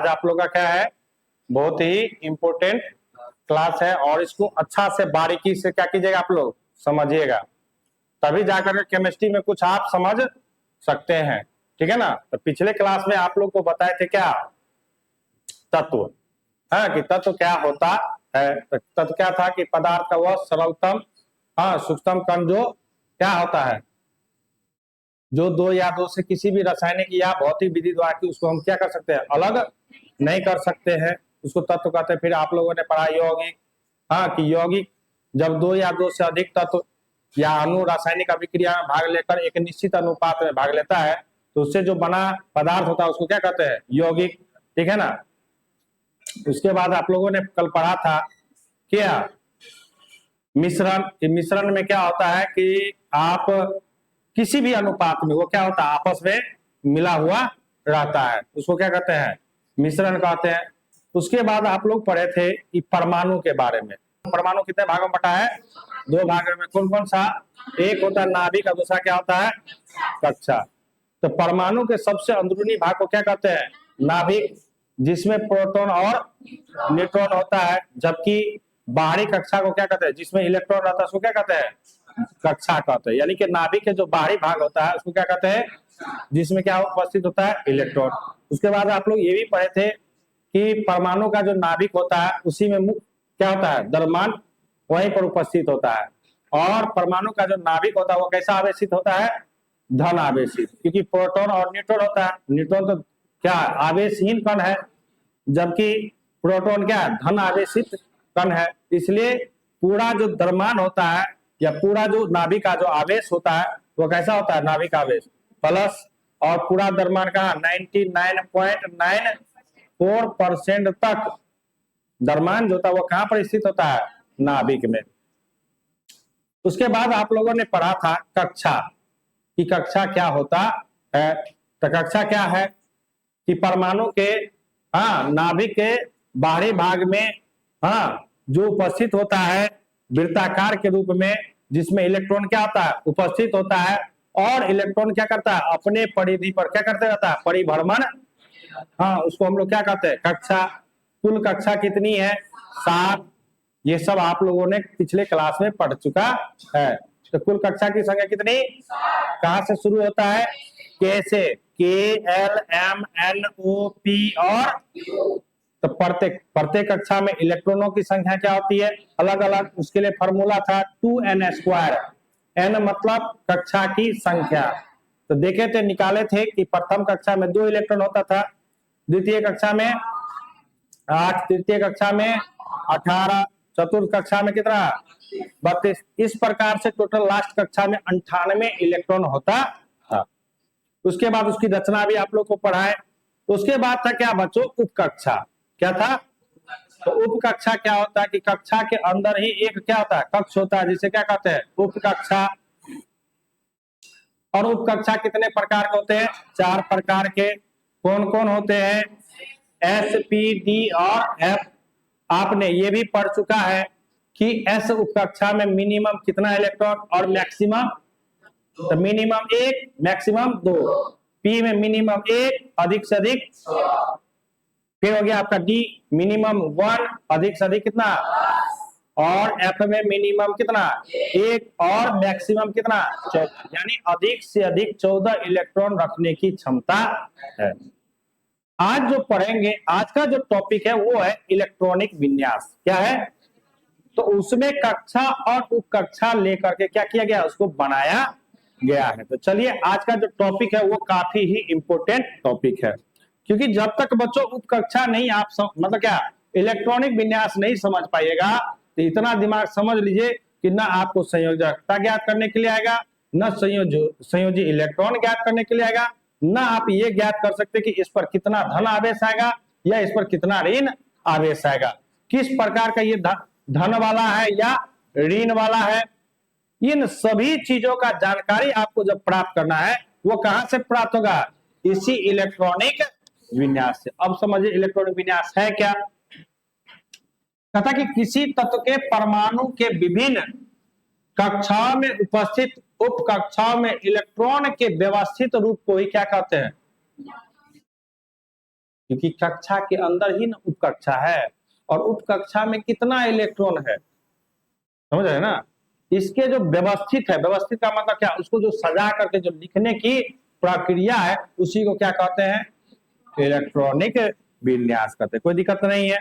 आज आप लोग का क्या है, बहुत ही इंपॉर्टेंट क्लास है और इसको अच्छा से बारीकी से क्या कीजिएगा, आप लोग समझिएगा, तभी जाकर के केमिस्ट्री में कुछ आप समझ सकते हैं। ठीक है ना। तो पिछले क्लास में आप लोग को बताए थे क्या, तत्व, है कि तत्व क्या होता है। तो तत्व क्या था कि पदार्थ का वह सरलतम सूक्ष्मतम कण जो क्या होता है, जो दो या दो से किसी भी रासायनिक या भौतिक विधि द्वारा की उसको हम क्या कर सकते हैं, अलग नहीं कर सकते हैं, उसको तत्व कहते हैं। फिर आप लोगों ने पढ़ा यौगिक, कि यौगिक जब दो या दो से अधिक तत्व या अणु रासायनिक अभिक्रिया में भाग लेकर एक निश्चित अनुपात में भाग लेता है तो उससे जो बना पदार्थ होता है उसको क्या कहते हैं, यौगिक। ठीक है ना। उसके बाद आप लोगों ने कल पढ़ा था क्या, मिश्रण। मिश्रण में क्या होता है कि आप किसी भी अनुपात में वो क्या होता है, आपस में मिला हुआ रहता है, उसको क्या कहते हैं, मिश्रण कहते हैं। उसके बाद आप लोग पढ़े थे कि परमाणु के बारे में। परमाणु कितने भागों में बटा है, दो भागों में। कौन कौन सा, एक होता है नाभिक और दूसरा क्या होता है, कक्षा। तो परमाणु के सबसे अंदरूनी भाग को क्या कहते हैं, नाभिक, जिसमें प्रोटॉन और न्यूट्रॉन होता है, जबकि बाहरी कक्षा को क्या कहते हैं, जिसमें इलेक्ट्रॉन रहता है उसको क्या कहते हैं, कक्षा कहते हैं। यानी कि नाभिक के जो बाहरी भाग होता है उसको क्या कहते हैं, जिसमें क्या उपस्थित होता है, इलेक्ट्रॉन। उसके बाद आप लोग ये भी पढ़े थे कि परमाणु का जो नाभिक होता है उसी में मुख्य क्या होता है, द्रव्यमान वहीं पर उपस्थित होता है। और परमाणु का जो नाभिक होता है वो कैसा आवेशित होता है, धन आवेशित, क्योंकि प्रोटॉन और न्यूट्रॉन होता है। न्यूट्रॉन तो क्या आवेशहीन कण है, जबकि प्रोटॉन क्या है, धन आवेशित कण है। इसलिए पूरा जो द्रव्यमान होता है या पूरा जो नाभिक का जो आवेश होता है वो कैसा होता है, नाभिक आवेश प्लस, और पूरा द्रव्यमान का 99.94% तक द्रव्यमान जो होता है वो कहां पर स्थित होता है, नाभिक में। उसके बाद आप लोगों ने पढ़ा था कक्षा, कि कक्षा क्या होता है। तो कक्षा क्या है कि परमाणु के नाभिक के बाहरी भाग में जो उपस्थित होता है वृत्ताकार के रूप में, जिसमें इलेक्ट्रॉन क्या होता है, उपस्थित होता है, और इलेक्ट्रॉन क्या करता है, अपने परिधि पर क्या करते रहता है, परिभ्रमण। उसको हम लोग क्या कहते हैं, कक्षा। कुल कक्षा कितनी है, 7। ये सब आप लोगों ने पिछले क्लास में पढ़ चुका है। तो कुल कक्षा की संख्या कितनी, कहां से शुरू होता है, के से, KLMNOP और तो प्रत्येक कक्षा में इलेक्ट्रॉनों की संख्या क्या होती है, अलग अलग। उसके लिए फॉर्मूला था 2n²। n मतलब कक्षा की संख्या। तो देखे थे, निकाले थे कि प्रथम कक्षा में 2 इलेक्ट्रॉन होता था, द्वितीय कक्षा में 8, तृतीय कक्षा में 18, चतुर्थ कक्षा में कितना, 32। इस प्रकार से टोटल लास्ट कक्षा में 98 इलेक्ट्रॉन होता था। उसके बाद उसकी रचना भी आप लोग को पढ़ाए। उसके बाद था क्या बच्चों, उपकक्षा। क्या था, तो उपकक्षा क्या होता है कि कक्षा के अंदर ही एक क्या होता है, कक्ष होता है, जिसे क्या कहते हैं, उपकक्षा। और उपकक्षा कितने प्रकार के होते हैं, 4 प्रकार के। कौन कौन होते हैं, S, P, D और F। आपने ये भी पढ़ चुका है कि S उपकक्षा में मिनिमम कितना इलेक्ट्रॉन और मैक्सिमम, तो मिनिमम 1 मैक्सिमम 2। P में मिनिमम 1 अधिक से अधिक। फिर हो गया आपका D मिनिमम 1 अधिक से अधिक कितना, और F में मिनिमम कितना, 1 और मैक्सिमम कितना, 14। यानी अधिक से अधिक 14 इलेक्ट्रॉन रखने की क्षमता है। आज जो पढ़ेंगे, आज का जो टॉपिक है वो है इलेक्ट्रॉनिक विन्यास। क्या है, तो उसमें कक्षा और उपकक्षा लेकर के क्या किया गया, उसको बनाया गया है। तो चलिए आज का जो टॉपिक है वो काफी ही इंपॉर्टेंट टॉपिक है, क्योंकि जब तक बच्चों उपकक्षा नहीं आप मतलब क्या इलेक्ट्रॉनिक विन्यास नहीं समझ पाइएगा, तो इतना दिमाग समझ लीजिए कि ना आपको संयोजकता ज्ञात करने के लिए आएगा, न संयोजी इलेक्ट्रॉन ज्ञात करने के लिए आएगा, ना आप ये ज्ञात कर सकते कि इस पर कितना धन आवेश आएगा या इस पर कितना ऋण आवेश आएगा, किस प्रकार का ये धन वाला है या ऋण वाला है। इन सभी चीजों का जानकारी आपको जब प्राप्त करना है वो कहां से प्राप्त होगा, इसी इलेक्ट्रॉनिक विन्यास से। अब समझिए इलेक्ट्रॉनिक विन्यास है क्या। कहता कि किसी तत्व के परमाणु के विभिन्न कक्षाओं में उपस्थित उप कक्षाओं में इलेक्ट्रॉन के व्यवस्थित रूप को ही क्या कहते हैं, क्योंकि कक्षा के अंदर ही ना उपकक्षा है, और उपकक्षा में कितना इलेक्ट्रॉन है, समझ रहे हैं ना। इसके जो व्यवस्थित है, व्यवस्थित का मतलब क्या, उसको जो सजा करके जो लिखने की प्रक्रिया है उसी को क्या कहते हैं, इलेक्ट्रॉनिक विन्यास कहते हैं। कोई दिक्कत नहीं है।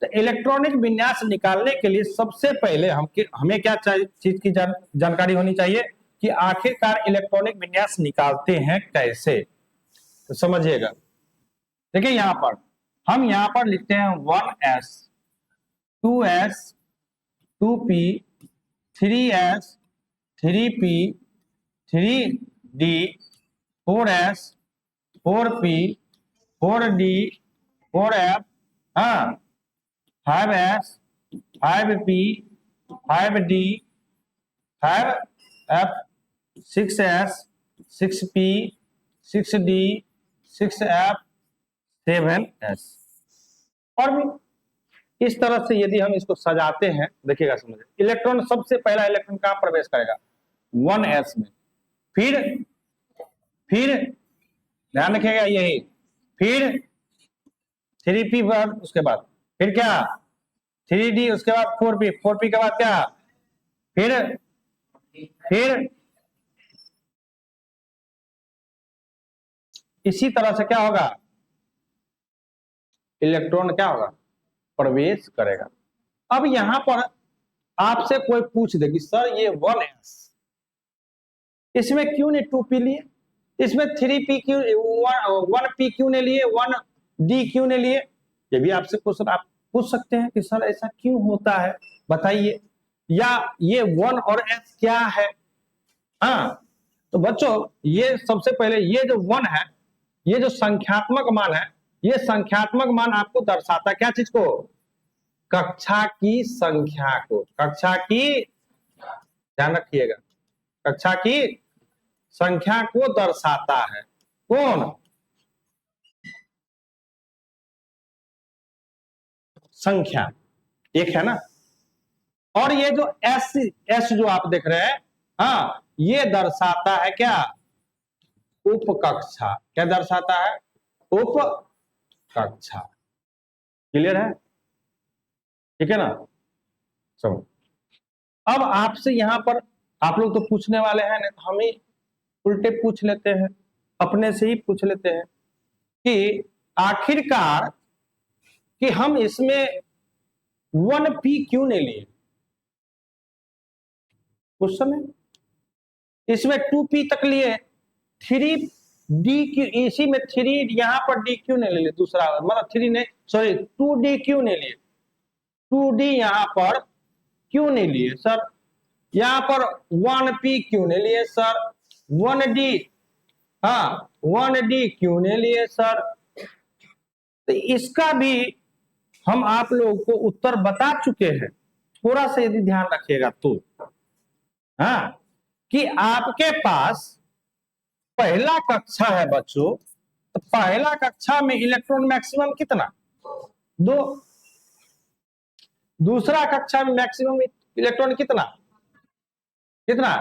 तो इलेक्ट्रॉनिक विन्यास निकालने के लिए सबसे पहले हमें क्या चीज की जानकारी होनी चाहिए कि आखिरकार इलेक्ट्रॉनिक विन्यास निकालते हैं कैसे। तो समझिएगा, देखिए यहां पर हम यहां पर लिखते हैं 1s 2s 2p 3s 3p 3d 4s 4p 4d 4f, हाँ 5s 5p 5d 5f 6s 6p 6d 6f 7s। और भी इस तरह से यदि हम इसको सजाते हैं, देखिएगा समझिए, इलेक्ट्रॉन सबसे पहला इलेक्ट्रॉन कहां प्रवेश करेगा, 1s में, फिर ध्यान रखिएगा यही, फिर 3p पर, उसके बाद फिर क्या 3d, उसके बाद 4p, 4p के बाद क्या, फिर इसी तरह से क्या होगा, इलेक्ट्रॉन क्या होगा, प्रवेश करेगा। अब यहां पर आपसे कोई पूछ दे कि सर ये 1s, इसमें क्यों नहीं 2p लिए, इसमें 3p क्यों, 1p क्यों नहीं लिए, 1d क्यों नहीं लिए, ये भी आपसे क्वेश्चन आप पूछ सकते हैं कि सर ऐसा क्यों होता है बताइए, या ये 1 और s क्या है। हाँ, तो बच्चों ये सबसे पहले ये जो 1 है, ये जो संख्यात्मक मान है, ये संख्यात्मक मान आपको दर्शाता क्या चीज को, कक्षा की संख्या को, कक्षा की, ध्यान रखिएगा, कक्षा की संख्या को दर्शाता है। कौन, संख्या एक है ना, और ये जो एस जो आप देख रहे हैं, हाँ ये दर्शाता है क्या, उपकक्षा, क्या दर्शाता है, उपकक्षा। क्लियर है, ठीक है ना। चलो अब आपसे यहां पर आप लोग तो पूछने वाले हैं ना, तो हम ही उल्टे पूछ लेते हैं, अपने से ही पूछ लेते हैं कि आखिरकार कि हम इसमें 1p क्यों नहीं लिए, क्वेश्चन है। इसमें 2p तक लिए, 3d क्यों, इसी में 3 यहां पर d क्यों नहीं ले लिए, दूसरा मतलब 3 ने, सॉरी 2d क्यों नहीं लिए, 2d यहां पर क्यों नहीं लिए सर, यहां पर 1p क्यों नहीं लिए सर, 1d, हाँ 1d क्यों नहीं लिए सर। तो इसका भी हम आप लोगों को उत्तर बता चुके हैं, थोड़ा सा यदि ध्यान रखिएगा तो, हाँ कि आपके पास पहला कक्षा है बच्चों, तो पहला कक्षा में इलेक्ट्रॉन मैक्सिमम कितना, 2, दूसरा कक्षा में मैक्सिमम इलेक्ट्रॉन कितना, कितना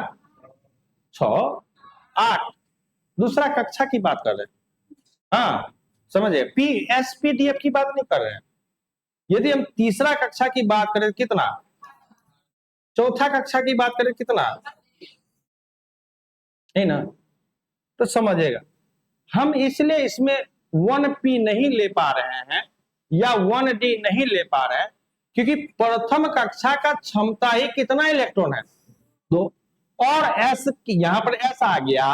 6 8, दूसरा कक्षा की बात कर रहे हैं, हाँ समझे, P S P D F की बात नहीं कर रहे हैं। यदि हम तीसरा कक्षा की बात करें कितना, चौथा कक्षा की बात करें कितना, नहीं ना, तो समझिएगा हम इसलिए इसमें 1p नहीं ले पा रहे हैं या 1d नहीं ले पा रहे हैं, क्योंकि प्रथम कक्षा का क्षमता ही कितना इलेक्ट्रॉन है, 2, और s यहां पर s आ गया,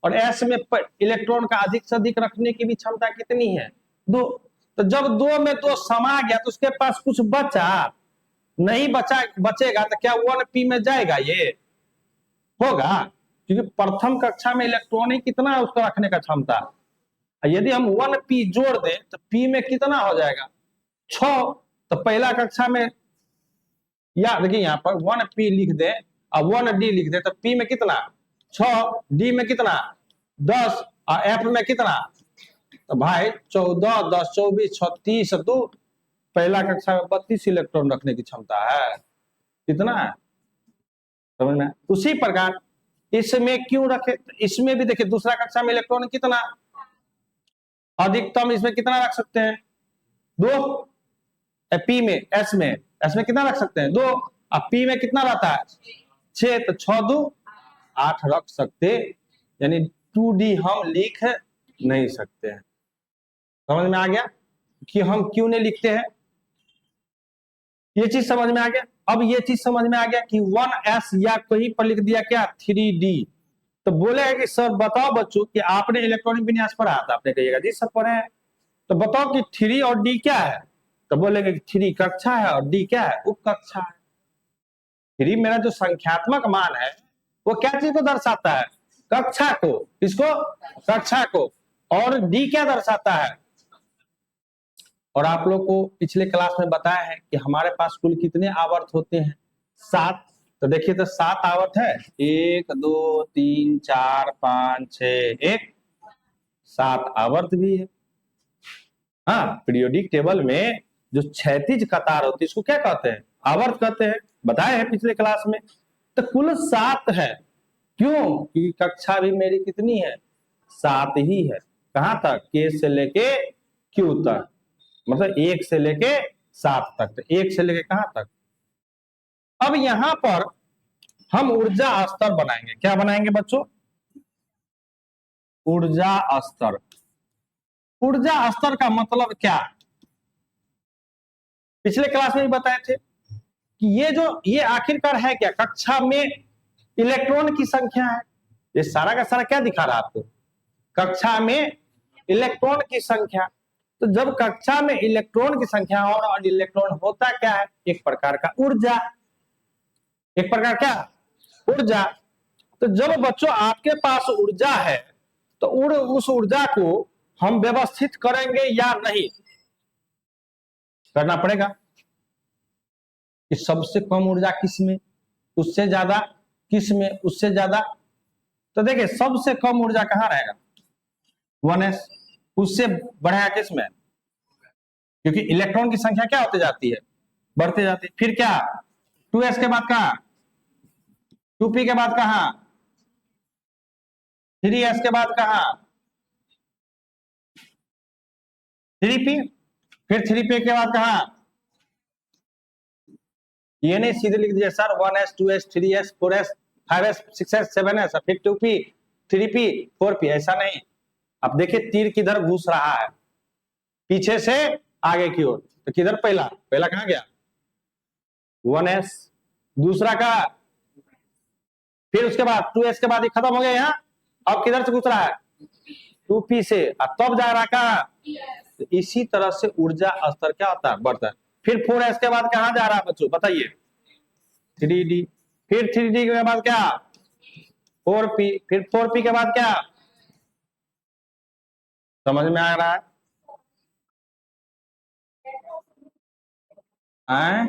और s में इलेक्ट्रॉन का अधिक से अधिक रखने की भी क्षमता कितनी है, 2। तो जब 2 में 2 समा गया तो उसके पास कुछ बचा नहीं, बचेगा तो क्या 1p में जाएगा, ये होगा, क्योंकि प्रथम कक्षा में इलेक्ट्रॉन ही कितना है उसको रखने का क्षमता। यदि हम 1p जोड़ दें तो p में कितना हो जाएगा, 6। तो पहला कक्षा में, या देखिए यहां पर 1p लिख दे और 1d लिख दे, तो p में कितना 6, d में कितना 10, और f में कितना, तो भाई 14 10 24 36 2, पहला कक्षा में 32 इलेक्ट्रॉन रखने की क्षमता है, कितना है, समझ में। उसी प्रकार इसमें क्यों रखे, इसमें भी देखिए दूसरा कक्षा में इलेक्ट्रॉन कितना अधिकतम इसमें कितना रख सकते हैं? 2। पी में एस में कितना रख सकते हैं? 2। अब पी में कितना रहता है? 6, तो 6 2 8 रख सकते, यानी 2D हम लिख नहीं सकते हैं। समझ में आ गया कि हम क्यों नहीं लिखते हैं? ये चीज समझ में आ गया। अब ये चीज समझ में आ गया कि 1s या कहीं पर लिख दिया क्या 3D, तो बोले कि सर बताओ बच्चों कि आपने इलेक्ट्रॉनिक विन्यास पढ़ा था, आपने कहिएगा जी सर पढ़े हैं, तो बताओ कि 3 और D क्या है? तो बोलेंगे कि 3 कक्षा है और D क्या है? उप कक्षा है। 3 मेरा जो संख्यात्मक मान है वो क्या चीज को दर्शाता है? कक्षा को। किसको? कक्षा को। और D क्या दर्शाता है? और आप लोग को पिछले क्लास में बताया है कि हमारे पास कुल कितने आवर्त होते हैं? 7। तो देखिए तो 7 आवर्त है, 1 2 3 4 5 6 1 7 आवर्त भी है। हाँ, पीरियोडिक टेबल में जो क्षैतिज कतार होती है इसको क्या कहते हैं? आवर्त कहते हैं, बताए हैं पिछले क्लास में। तो कुल 7 है। क्यों? क्योंकि कक्षा भी मेरी कितनी है? 7 ही है। कहां तक? के से लेके क्यू तक, मतलब 1 से लेके 7 तक। तो 1 से लेके कहां तक? अब यहां पर हम ऊर्जा स्तर बनाएंगे। क्या बनाएंगे बच्चों? ऊर्जा स्तर। ऊर्जा स्तर का मतलब क्या? पिछले क्लास में भी बताए थे कि ये आखिरकार है क्या? कक्षा में इलेक्ट्रॉन की संख्या है। ये सारा का सारा क्या दिखा रहा है आपको? कक्षा में इलेक्ट्रॉन की संख्या। तो जब कक्षा में इलेक्ट्रॉन की संख्या और इलेक्ट्रॉन होता क्या है? एक प्रकार का ऊर्जा। एक प्रकार क्या? ऊर्जा। तो जब बच्चों आपके पास ऊर्जा है तो उस ऊर्जा को हम व्यवस्थित करेंगे या नहीं? करना पड़ेगा कि सबसे कम ऊर्जा किसमें, उससे ज्यादा किसमें, उससे ज्यादा। तो देखिए सबसे कम ऊर्जा कहां रहेगा? 1s। उससे बढ़ेगा किसमें? क्योंकि इलेक्ट्रॉन की संख्या क्या होती जाती है? बढ़ते जाती है। फिर क्या? 2s के बाद कहां? 2p के बाद कहां? 3s के बाद कहां? 3p। फिर 3p के बाद कहां? ये नहीं सीधे लिख दिया sir 1s 2s 3s 4s 5s 6s 7s, फिर 2p 3p 4p, ऐसा नहीं। अब देखिए तीर किधर घुस रहा है? पीछे से आगे की ओर। तो किधर? पहला कहां गया? 1s। दूसरा का, फिर उसके बाद 2s के बाद ये खत्म हो गया यहाँ। अब किधर से घुस रहा है? 2p से। तब जा रहा कहां? तो इसी तरह से ऊर्जा स्तर क्या होता है? बढ़ता है। फिर 4s के बाद कहां जा रहा है बच्चों बताइए? 3d। फिर 3d के बाद क्या? 4p। फिर 4p के बाद क्या? समझ में आ रहा है? आए?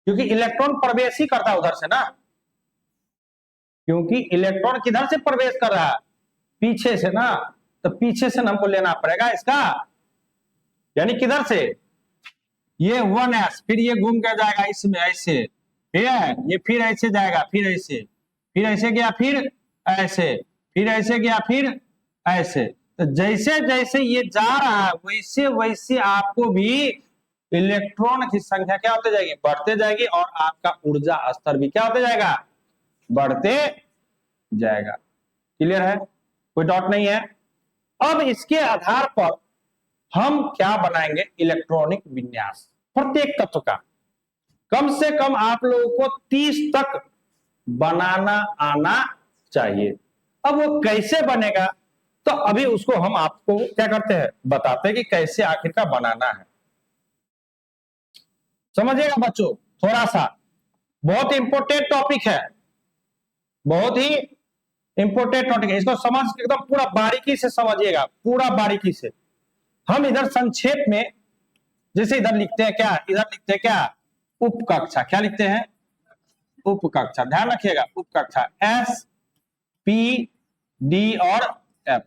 क्योंकि इलेक्ट्रॉन प्रवेश ही करता है उधर से ना। क्योंकि इलेक्ट्रॉन किधर से प्रवेश कर रहा है? पीछे से ना। तो पीछे से हमको लेना पड़ेगा इसका, यानी किधर से? ये 1s, फिर ये घूम के जाएगा इसमें ऐसे, ठीक है, ये फिर ऐसे जाएगा, फिर ऐसे गया, फिर ऐसे, फिर ऐसे गया, फिर ऐसे। तो जैसे जैसे ये जा रहा है वैसे वैसे आपको भी इलेक्ट्रॉन की संख्या क्या होते जाएगी? बढ़ते जाएगी, और आपका ऊर्जा स्तर भी क्या होते जाएगा? बढ़ते जाएगा। क्लियर है? कोई डाउट नहीं है? अब इसके आधार पर हम क्या बनाएंगे? इलेक्ट्रॉनिक विन्यास। प्रत्येक तत्व का कम से कम आप लोगों को 30 तक बनाना आना चाहिए। अब वो कैसे बनेगा तो अभी उसको हम आपको क्या करते हैं? बताते हैं कि कैसे आखिर का बनाना है। समझिएगा बच्चों थोड़ा सा, बहुत इंपॉर्टेंट टॉपिक है, बहुत ही इंपॉर्टेंट टॉपिक है। इसको समझ एकदम पूरा बारीकी से समझिएगा, पूरा बारीकी से। हम इधर संक्षेप में जैसे इधर लिखते हैं क्या? इधर लिखते हैं क्या? उपकक्षा। क्या लिखते हैं? उपकक्षा। ध्यान रखिएगा, उपकक्षा एस पी डी और F.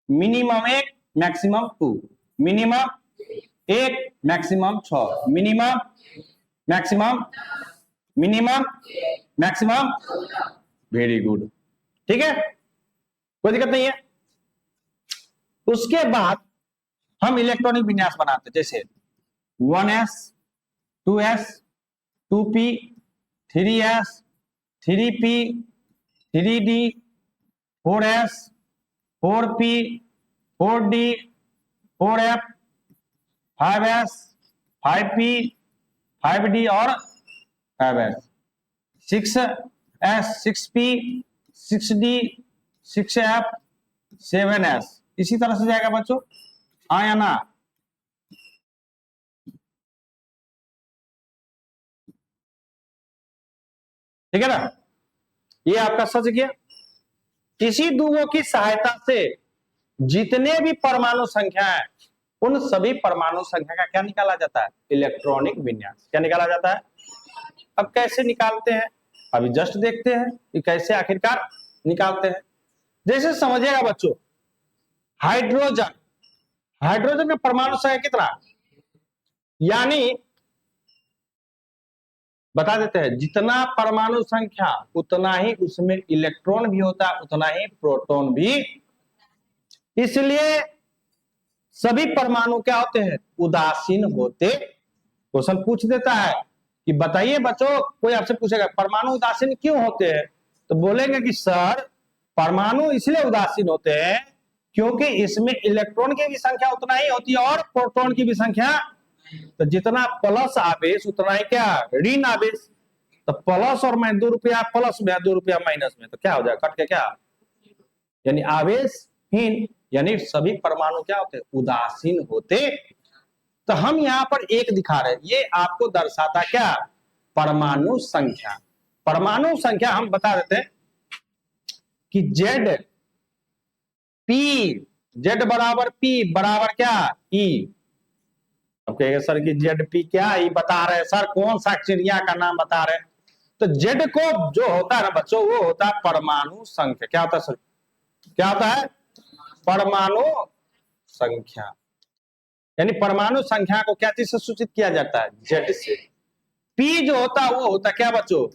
Minimum 1, maximum 2। Minimum 1, maximum 6। Minimum, maximum, minimum, maximum. Very good, ठीक है। कोई दिक्कत नहीं है। उसके बाद हम इलेक्ट्रॉनिक विन्यास बनाते, जैसे 1s 2s 2p 3s 3p 3d 4s 4p 4d 4f 5s 5p 5d और 5s 6s 6p 6d 6f 7s। इसी तरह से जाएगा बच्चों, हाँ या ना? ठीक है ना, ये आपका सच गया। इसी दूगों की सहायता से जितने भी परमाणु संख्या है उन सभी परमाणु संख्या का क्या निकाला जाता है? इलेक्ट्रॉनिक विन्यास। क्या निकाला जाता है? अब कैसे निकालते हैं, अभी जस्ट देखते हैं कि कैसे आखिरकार निकालते हैं। जैसे समझिएगा बच्चों, हाइड्रोजन, हाइड्रोजन का परमाणु संख्या कितना, यानी बता देते हैं, जितना परमाणु संख्या उतना ही उसमें इलेक्ट्रॉन भी होता है, उतना ही प्रोटॉन भी। इसलिए सभी परमाणु क्या होते हैं? उदासीन होते। क्वेश्चन पूछ देता है कि बताइए बच्चों, कोई आपसे पूछेगा परमाणु उदासीन क्यों होते हैं, तो बोलेंगे कि सर परमाणु इसलिए उदासीन होते हैं क्योंकि इसमें इलेक्ट्रॉन की भी संख्या उतना ही होती है और प्रोटॉन की भी संख्या। तो जितना प्लस आवेश उतना ही क्या, ऋण आवेश। तो प्लस और मैं 2 रुपया प्लस में 2 रुपया माइनस में, तो क्या हो जाएगा? कट के क्या, यानी आवेशहीन, यानी सभी परमाणु क्या होते हैं? उदासीन होते। तो हम यहाँ पर एक दिखा रहे हैं, ये आपको दर्शाता क्या? परमाणु संख्या। परमाणु संख्या हम बता देते हैं कि जेड पी, जेड बराबर पी बराबर क्या, ई। अब कहेंगे सर कि जेड पी क्या, ई बता रहे हैं सर, कौन सा चिड़िया का नाम बता रहे हैं? तो जेड को जो होता है ना बच्चों, वो होता है परमाणु संख्या। क्या होता है सर? क्या होता है? परमाणु संख्या। यानी परमाणु संख्या को क्या चीज से सूचित किया जाता है? जेड से। पी जो होता है वो होता क्या बच्चों?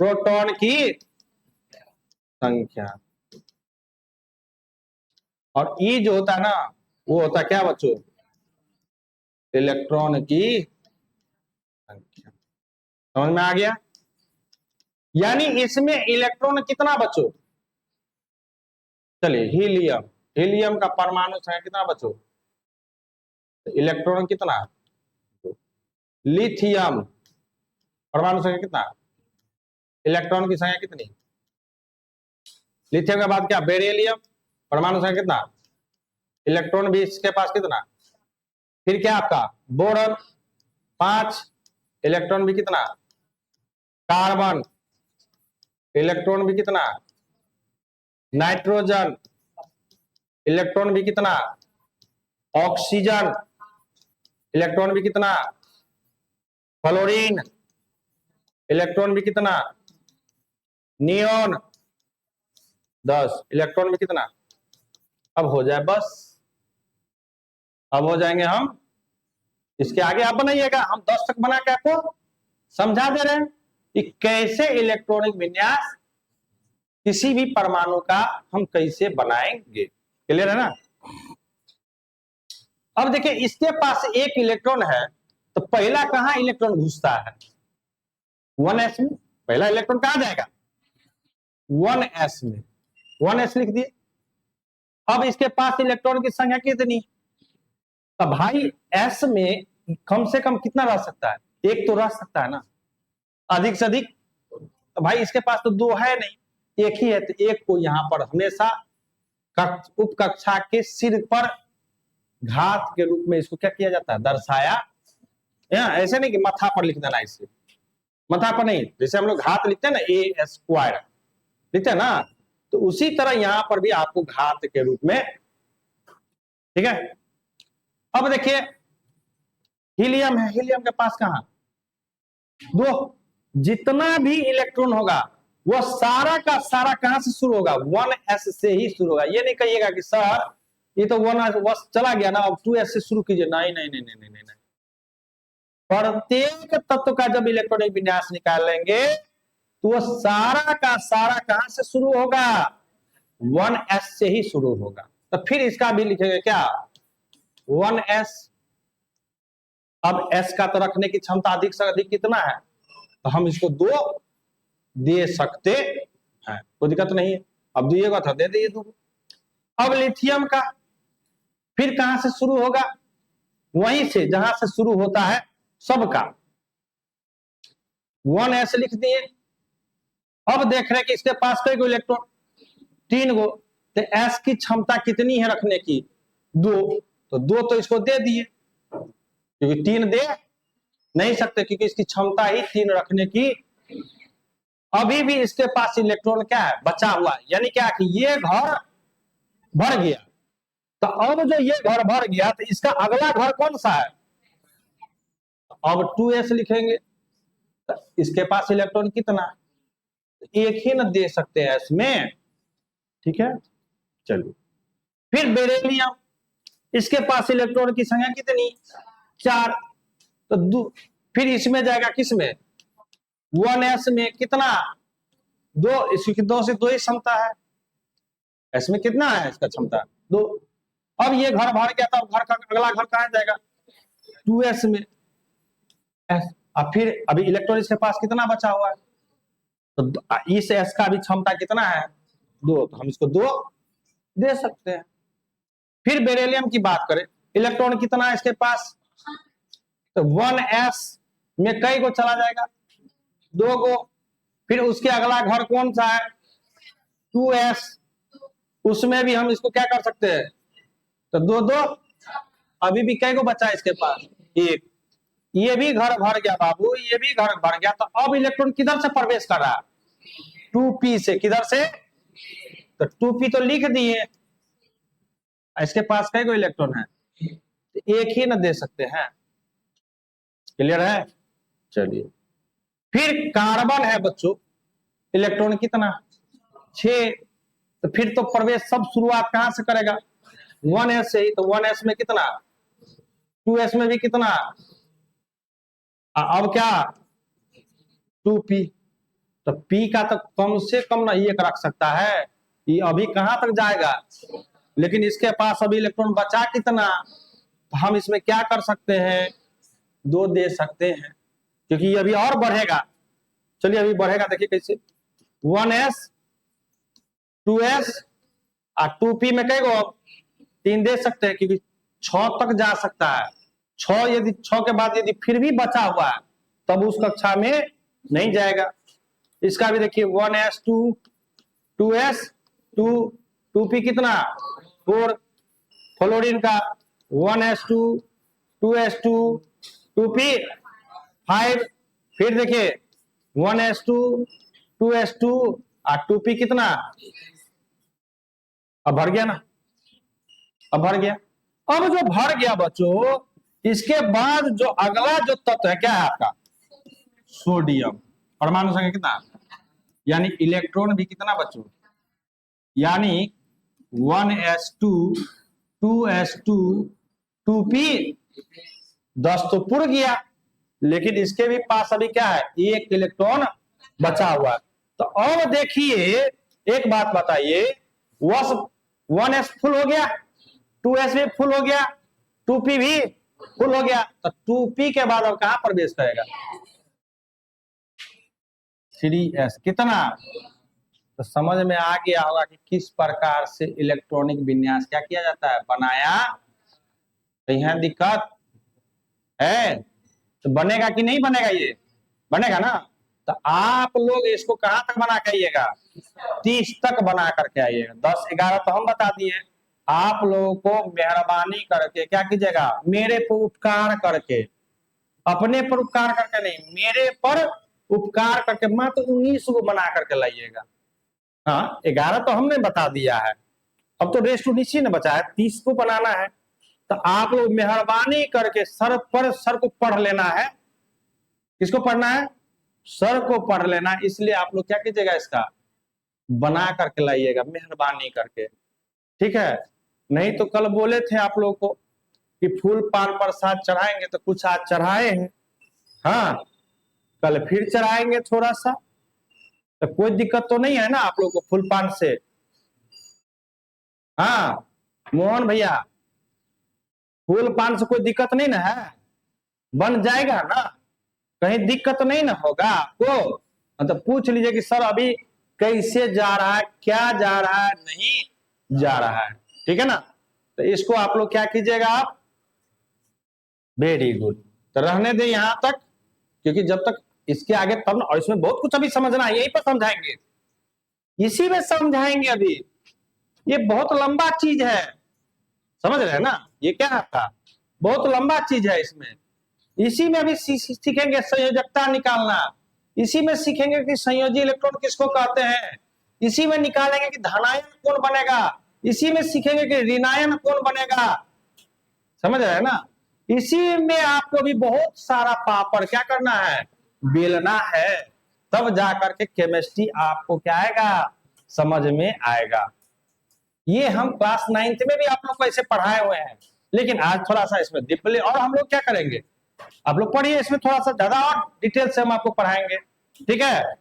प्रोटॉन की संख्या। और ई जो होता है ना, वो होता क्या बच्चों? इलेक्ट्रॉन की संख्या। समझ में आ गया? यानी इसमें इलेक्ट्रॉन कितना बच्चों? चलिए, हीलियम, हीलियम का परमाणु संख्या कितना बच्चों? इलेक्ट्रॉन कितना? लिथियम परमाणु संख्या कितना? इलेक्ट्रॉन की संख्या कितनी? लिथियम के बाद क्या? बेरिलियम परमाणु संख्या कितना? इलेक्ट्रॉन भी इसके पास कितना? फिर क्या आपका? बोरॉन 5, इलेक्ट्रॉन भी कितना? कार्बन, इलेक्ट्रॉन भी कितना? नाइट्रोजन, इलेक्ट्रॉन भी कितना? ऑक्सीजन, इलेक्ट्रॉन भी कितना? फ्लोरीन, इलेक्ट्रॉन भी कितना? नियोन 10, इलेक्ट्रॉन भी कितना? अब हो जाए बस, अब हो जाएंगे हम। इसके आगे आप बनाइएगा, हम 10 तक बना के आपको समझा दे रहे हैं कि कैसे इलेक्ट्रॉनिक विन्यास किसी भी परमाणु का हम कैसे बनाएंगे। क्लियर है ना? अब देखिए, इसके पास एक इलेक्ट्रॉन है, तो पहला कहां इलेक्ट्रॉन घुसता है? 1s में। पहला इलेक्ट्रॉन कहां जाएगा? 1s में। 1s लिख दिए। अब इसके पास इलेक्ट्रॉन की संख्या कितनी? तो भाई s में कम से कम कितना रह सकता है? एक तो रह सकता है ना, अधिक से अधिक। तो भाई इसके पास तो 2 है नहीं, एक ही है, तो एक को यहां पर हमेशा उप कक्षा के सिर पर घात के रूप में इसको क्या किया जाता है? दर्शाया। ऐसे नहीं कि मथा पर लिख देना, इसे मथा पर नहीं, जैसे हम लोग घात लिखते हैं ना, ए स्क्वायर लिखते हैं ना, तो उसी तरह यहां पर भी आपको घात के रूप में। ठीक है? अब देखिए, हीलियम है, हीलियम के पास कहां? 2। जितना भी इलेक्ट्रॉन होगा वो सारा का सारा कहां से शुरू होगा? 1s से ही शुरू होगा। ये नहीं कहिएगा कि सर ये तो 1s चला गया ना, अब 2s से शुरू कीजिए। नहीं नहीं नहीं नहीं नहीं नहीं। प्रत्येक तत्व का जब इलेक्ट्रॉनिक विन्यास निकाल लेंगे तो वो सारा का सारा कहां से शुरू होगा? 1s से ही शुरू होगा। तो फिर इसका भी लिखेंगे क्या, 1s। अब s का तो रखने की क्षमता अधिक से अधिक कितना है, तो हम इसको 2 दे सकते हैं, कोई दिक्कत नहीं है। अब दिएगा तो दे दिए 2। अब लिथियम का फिर कहां से शुरू होगा, वहीं से जहां से शुरू होता है सबका, 1s लिख दिए। अब देख रहे हैं कि इसके पास कई गो इलेक्ट्रॉन, 3 गो, तो s की क्षमता कितनी है रखने की, 2, तो 2 तो इसको दे दिए, क्योंकि 3 दे नहीं सकते, क्योंकि इसकी क्षमता ही 3 रखने की। अभी भी इसके पास इलेक्ट्रॉन क्या है, बचा हुआ है, यानी क्या कि ये घर भर गया। तो अब जो ये घर भर गया, तो इसका अगला घर कौन सा है, अब 2s लिखेंगे। तो इसके पास इलेक्ट्रॉन कितना, एक ही न दे सकते हैं इसमें, ठीक है। चलिए फिर बेरिलियम, इसके पास इलेक्ट्रॉन की संख्या कितनी, 4। तो फिर इसमें जाएगा किसमें, 1s में कितना, 2, इसकी 2 से 2 ही क्षमता है, इसमें कितना है इसका क्षमता, 2। अब ये घर भर गया, तो घर का अगला घर कहां जाएगा, 2s में। अब फिर अभी इलेक्ट्रॉन इसके पास कितना बचा हुआ है, तो इस s का भी क्षमता कितना है, 2, तो हम इसको 2 दे सकते हैं। फिर बेरिलियम की बात करें, इलेक्ट्रॉन कितना है इसके पास, तो 1s में कई गो चला जाएगा, 2 गो। फिर उसके अगला घर कौन सा है, 2s, उसमें भी हम इसको क्या कर सकते हैं, तो 2 2, अभी भी कई गो बचा है इसके पास, 1। ये भी घर भर गया बाबू, ये भी घर भर गया। तो अब इलेक्ट्रॉन किधर से प्रवेश कर रहा है, 2p से, किधर से, तो 2p तो लिख दिए, इसके पास कई गो इलेक्ट्रॉन है, तो एक ही ना दे सकते हैं, क्लियर है। चलिए फिर कार्बन है बच्चों, इलेक्ट्रॉन कितना, 6। तो फिर तो प्रवेश सब शुरुआत कहां से करेगा, 1s से ही। तो 1s में कितना, 2s में भी कितना, अब क्या, 2p। तो p का तो कम से कम ना एक रख सकता है, ये अभी कहां तक जाएगा, लेकिन इसके पास अभी इलेक्ट्रॉन बचा कितना, तो हम इसमें क्या कर सकते हैं, 2 दे सकते हैं, क्योंकि ये अभी और बढ़ेगा। चलिए अभी बढ़ेगा, देखिए कैसे, 1s 2s और 2p में कई गो, 3 दे सकते हैं, क्योंकि 6 तक जा सकता है। 6 यदि 6 के बाद यदि फिर भी बचा हुआ है, तब उस कक्षा में नहीं जाएगा। इसका भी देखिए 1s 2 2s 2 2p कितना, 4। फ्लोरीन का 1s 2 2s 2 2p 5। फिर देखिए 1s 2 2s 2 और 2p कितना, अब भर गया ना, अब भर गया। अब जो भर गया बच्चों, इसके बाद जो अगला जो तत्व है क्या है आपका, सोडियम। परमाणु संख्या कितना, यानी इलेक्ट्रॉन भी कितना बच्चों, यानी 1s2 2s2 2p 10 तो पुर गया, लेकिन इसके भी पास अभी क्या है, 1 इलेक्ट्रॉन बचा हुआ है। तो अब देखिए एक बात बताइए, 1s फुल हो गया, 2s भी फुल हो गया, 2p भी फुल हो गया, तो 2p के बाद अब कहां प्रवेश करेगा, 3s कितना। तो समझ में आ गया होगा कि किस प्रकार से इलेक्ट्रॉनिक विन्यास क्या किया जाता है, बनाया। तो यहाँ दिक्कत है, तो बनेगा कि नहीं बनेगा, ये बनेगा ना। तो आप लोग इसको कहां तक बना के आइएगा, 30 तक बना करके आइएगा। 10 11 तो हम बता दिए, आप लोगों को मेहरबानी करके क्या कीजिएगा, मेरे पर उपकार करके, अपने पर उपकार करके नहीं, मेरे पर उपकार करके मात्र 19 को बना करके लाइएगा। हाँ 11 तो हमने बता दिया है, अब तो रेस्ट 19 ही न बचा है, 30 को बनाना है। तो आप लोग मेहरबानी करके सर को पढ़ लेना है। किसको पढ़ना है, सर को पढ़ लेना है। इसलिए आप लोग क्या कीजिएगा, इसका बना करके लाइएगा मेहरबानी करके, ठीक है। नहीं तो कल बोले थे आप लोग को कि फूल पान प्रसाद चढ़ाएंगे, तो कुछ आज चढ़ाए हैं, हाँ कल फिर चढ़ाएंगे थोड़ा सा, तो कोई दिक्कत तो नहीं है ना आप लोग को फूल पान से। हाँ मोहन भैया, फूल पान से कोई दिक्कत नहीं ना है, बन जाएगा ना, कहीं दिक्कत नहीं ना होगा आपको। मतलब पूछ लीजिए कि सर अभी कैसे जा रहा है, क्या जा रहा है, नहीं जा रहा है, ठीक है ना। तो इसको आप लोग क्या कीजिएगा आप, वेरी गुड, तो रहने दे यहां तक, क्योंकि जब तक इसके आगे तब, और इसमें बहुत कुछ अभी समझना है, यहीं पर समझाएंगे, इसी में समझाएंगे अभी, ये बहुत लंबा चीज है, समझ रहे हैं ना, ये क्या था, बहुत लंबा चीज है इसमें। इसी में अभी सीखेंगे संयोजकता निकालना, इसी में सीखेंगे कि संयोजी इलेक्ट्रॉन किसको कहते हैं, इसी में निकालेंगे कि धनायन कौन बनेगा, इसी में सीखेंगे कि ऋणायन कौन बनेगा, समझ रहे हैं ना। इसी में आपको भी बहुत सारा पापड़ क्या करना है, बेलना है, तब जाकर के केमिस्ट्री आपको क्या आएगा, समझ में आएगा। ये हम क्लास 9th में भी आप लोग को ऐसे पढ़ाए हुए हैं, लेकिन आज थोड़ा सा इसमें डीपली, और हम लोग क्या करेंगे, आप लोग पढ़िए, इसमें थोड़ा सा ज्यादा और डिटेल से हम आपको पढ़ाएंगे, ठीक है।